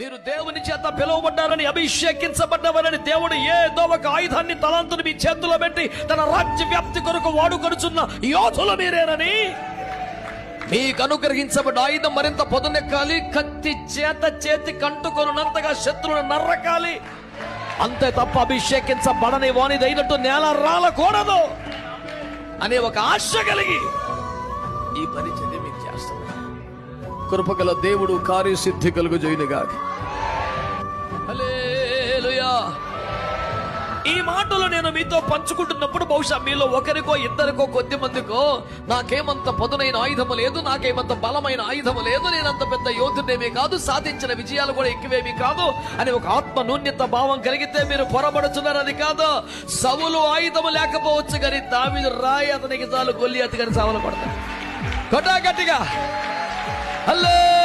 మీరు దేవుని చేత పిలువబడ్డారని, అభిషేకించబడ్డవరని దేవుడు ఏదో ఒక ఆయుధాన్ని, తలాంతుని మీ చేతిలో పెట్టి తన రాజ్య వ్యాప్తి కొరకు వాడుకొనుచున్న యోధులు మీరేనని, మీకు అనుగ్రహించబడ్డ ఆయుధం మరింత పొదనెక్కాలి, కత్తి చేతి కంటుకొనున్నంతగా శత్రువులను నర్రకాలి, అంతే తప్ప అభిషేకించబడని వానిదైనట్టు నేల రాలకూడదు అనే ఒక ఆశ కలిగి ఈ పరిచర్య మీకు చేస్తున్నా. కృపగల దేవుడు కార్యసిద్ధి కలుగు చేయనుగా. హల్లెలూయా. ఈ మాటలు నేను మీతో పంచుకుంటున్నప్పుడు బహుశా మీలో ఒకరికో ఇద్దరికో కొద్ది మందికో నాకేమంత పదునైన ఆయుధము లేదు, నాకేమంత బలమైన ఆయుధము లేదు, నేనంత పెద్ద యోధుడేమీ కాదు, సాధించిన విజయాలు కూడా ఎక్కువేమీ కాదు అని ఒక ఆత్మ నూన్యత భావం కలిగితే మీరు పొరబడుచున్నారని కాదు. సౌలు ఆయుధము లేకపోవచ్చు కానీ దావీదు రాయి అతనికి చాలు, గొల్లియాతు గారి చావలు పడతాడు. కొట్టా గట్టిగా హల్లెలూయా.